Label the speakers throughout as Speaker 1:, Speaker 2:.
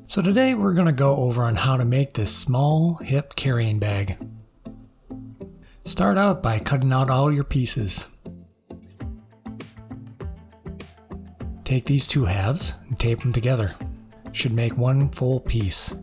Speaker 1: So today we're going to go over on how to make this small hip carrying bag. Start out by cutting out all your pieces. Take these two halves and tape them together. Should make one full piece.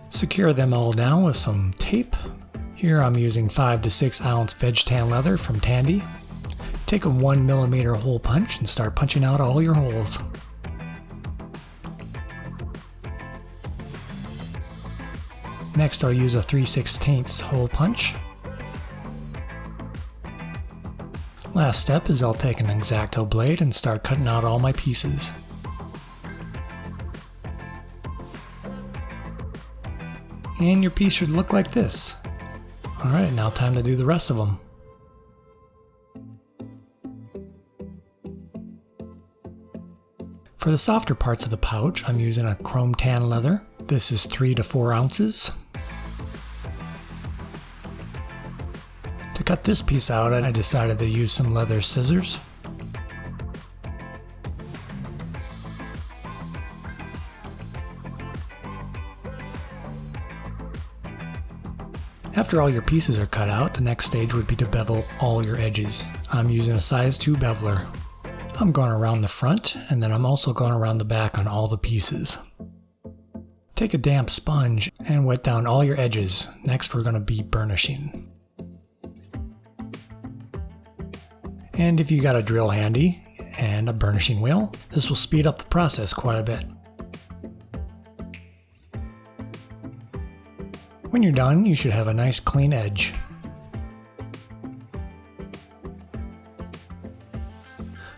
Speaker 1: Secure them all down with some tape. Here I'm using 5 to 6 ounce veg tan leather from Tandy. Take a 1mm hole punch and start punching out all your holes. Next I'll use a 3/16 hole punch. Last step is I'll take an X-Acto blade and start cutting out all my pieces. And your piece should look like this. Alright, now time to do the rest of them. For the softer parts of the pouch, I'm using a chrome tan leather. This is 3 to 4 ounces. To cut this piece out, I decided to use some leather scissors. After all your pieces are cut out, the next stage would be to bevel all your edges. I'm using a size 2 beveler. I'm going around the front, and then I'm also going around the back on all the pieces. Take a damp sponge and wet down all your edges. Next we're going to be burnishing. And if you got a drill handy and a burnishing wheel, this will speed up the process quite a bit. When you're done, you should have a nice clean edge.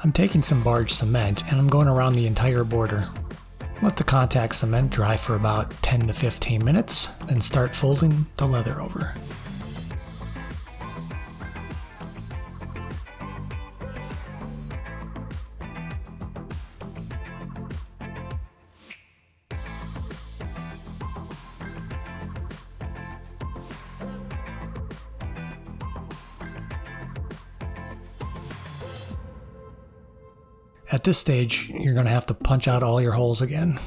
Speaker 1: I'm taking some barge cement and I'm going around the entire border. Let the contact cement dry for about 10 to 15 minutes, then start folding the leather over. At this stage, you're going to have to punch out all your holes again.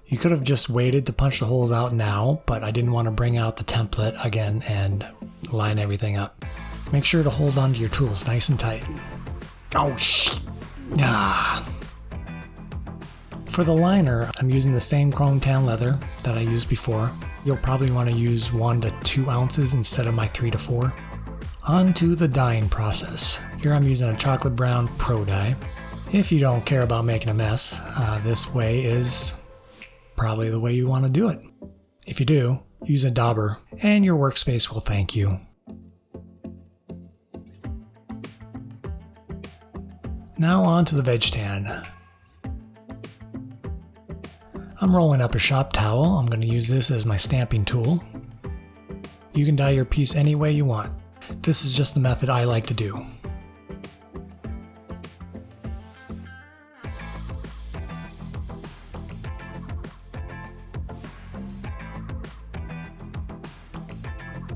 Speaker 1: You could have just waited to punch the holes out now, but I didn't want to bring out the template again and line everything up. Make sure to hold onto your tools nice and tight. Oh, For the liner, I'm using the same chrome tan leather that I used before. You'll probably want to use 1 to 2 ounces instead of my 3 to 4. On to the dyeing process. Here I'm using a chocolate brown pro dye. If you don't care about making a mess, this way is probably the way you want to do it. If you do, use a dauber and your workspace will thank you. Now on to the veg tan. I'm rolling up a shop towel. I'm going to use this as my stamping tool. You can dye your piece any way you want. This is just the method I like to do.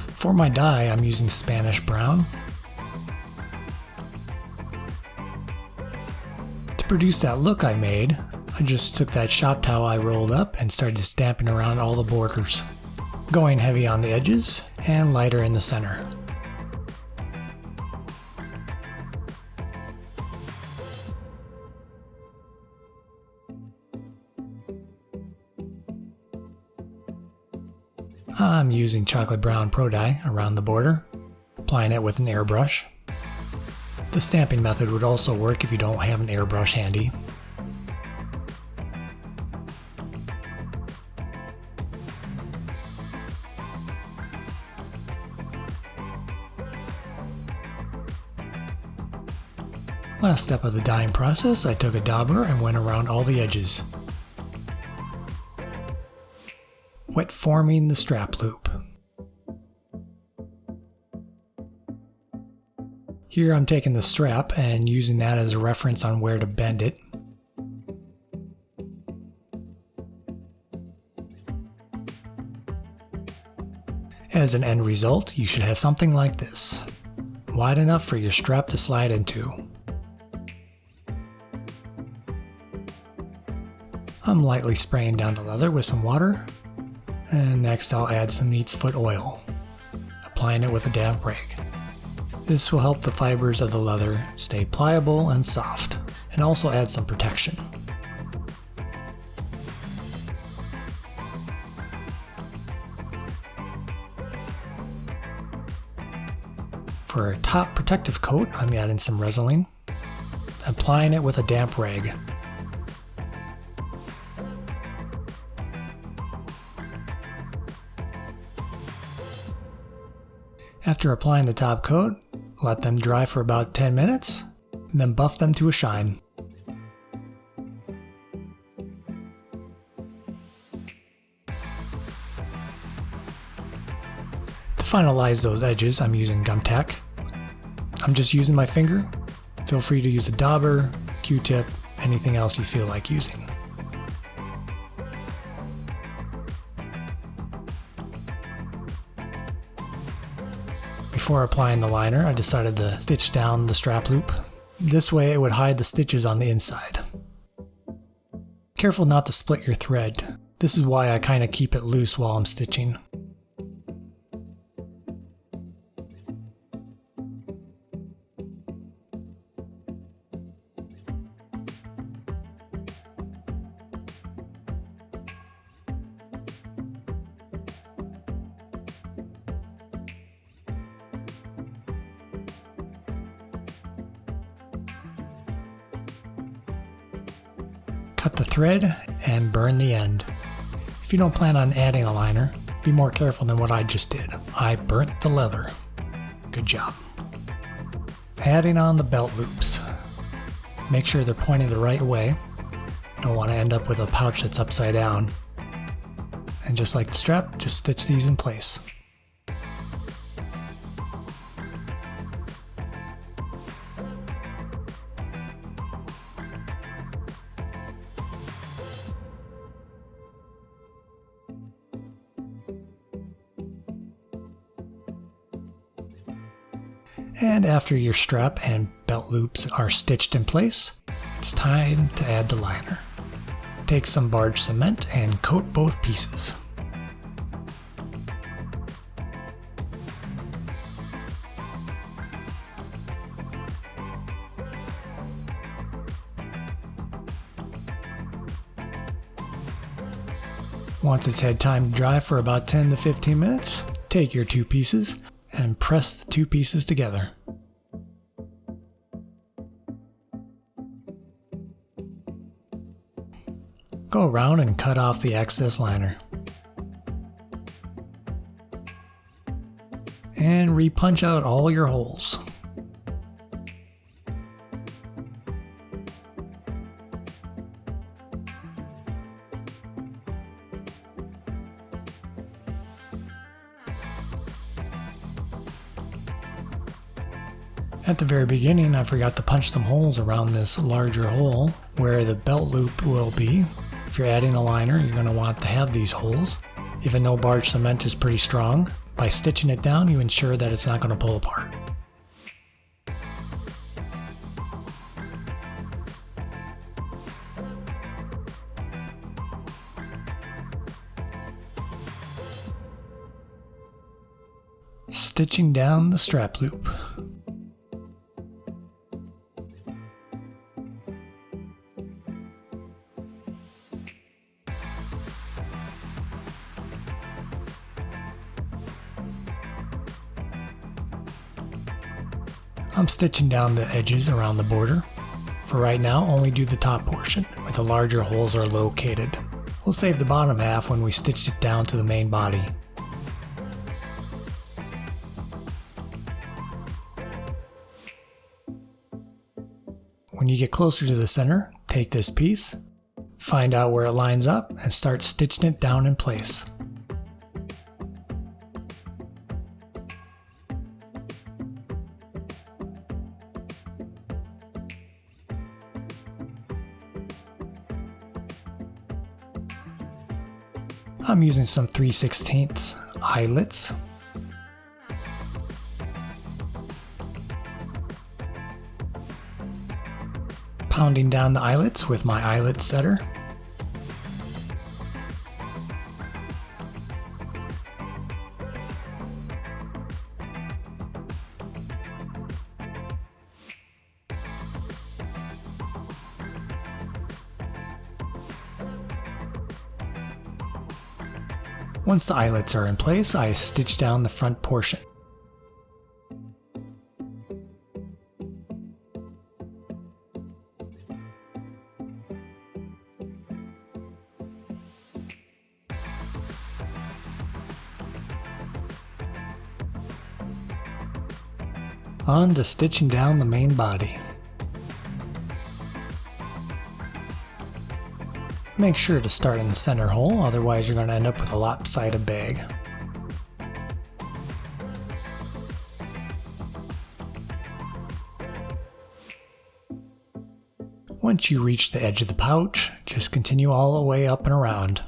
Speaker 1: For my dye, I'm using Spanish brown. To produce that look I made, I just took that shop towel I rolled up and started stamping around all the borders, going heavy on the edges and lighter in the center. I'm using chocolate brown pro dye around the border, applying it with an airbrush. The stamping method would also work if you don't have an airbrush handy. Last step of the dyeing process, I took a dauber and went around all the edges, wet forming the strap loop. Here I'm taking the strap and using that as a reference on where to bend it. As an end result, you should have something like this. wide enough for your strap to slide into. I'm lightly spraying down the leather with some water, and next I'll add some Neatsfoot oil, applying it with a damp rag. This will help the fibers of the leather stay pliable and soft, and also add some protection. For a top protective coat, I'm adding some Beveling, applying it with a damp rag. After applying the top coat, let them dry for about 10 minutes, and then buff them to a shine. To finalize those edges, I'm using gum tack. I'm just using my finger. Feel free to use a dauber, Q-tip, anything else you feel like using. Before applying the liner, I decided to stitch down the strap loop. This way it would hide the stitches on the inside. Careful not to split your thread. This is why I kind of keep it loose while I'm stitching. Cut the thread and burn the end. If you don't plan on adding a liner, be more careful than what I just did. I burnt the leather. Good job. Adding on the belt loops. Make sure they're pointing the right way. Don't want to end up with a pouch that's upside down. And just like the strap, just stitch these in place. And after your strap and belt loops are stitched in place, it's time to add the liner. Take some barge cement and coat both pieces. Once it's had time to dry for about 10 to 15 minutes, take your two pieces and press the two pieces together. Go around and cut off the excess liner. And re-punch out all your holes. At the very beginning, I forgot to punch some holes around this larger hole where the belt loop will be. If you're adding a liner, you're going to want to have these holes. Even though barge cement is pretty strong, by stitching it down, you ensure that it's not going to pull apart. Stitching down the strap loop. I'm stitching down the edges around the border. For right now, only do the top portion, where the larger holes are located. We'll save the bottom half when we stitch it down to the main body. When you get closer to the center, take this piece, find out where it lines up, and start stitching it down in place. I'm using some 3/16 eyelets. pounding down the eyelets with my eyelet setter. Once the eyelets are in place, I stitch down the front portion. On to stitching down the main body. Make sure to start in the center hole, otherwise you're going to end up with a lopsided bag. Once you reach the edge of the pouch, just continue all the way up and around.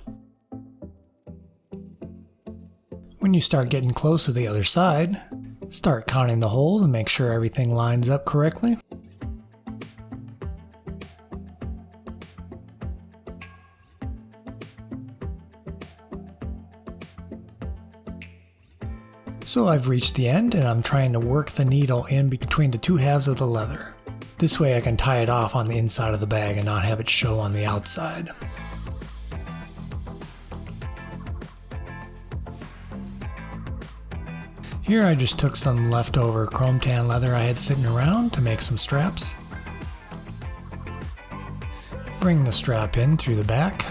Speaker 1: When you start getting close to the other side, start counting the holes and make sure everything lines up correctly. So I've reached the end and I'm trying to work the needle in between the two halves of the leather. This way I can tie it off on the inside of the bag and not have it show on the outside. Here I just took some leftover chrome tan leather I had sitting around to make some straps. Bring the strap in through the back,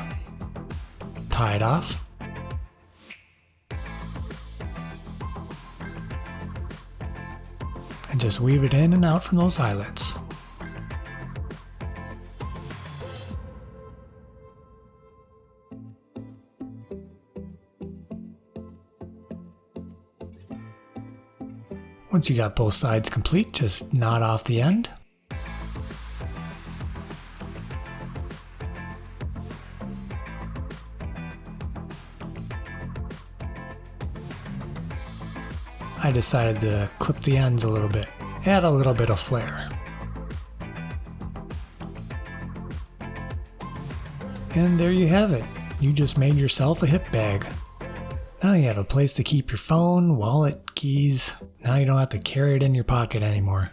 Speaker 1: tie it off. And just weave it in and out from those eyelets. Once you got both sides complete, just knot off the end. I decided to clip the ends a little bit, add a little bit of flair. And there you have it. You just made yourself a hip bag. Now you have a place to keep your phone, wallet, keys. Now you don't have to carry it in your pocket anymore.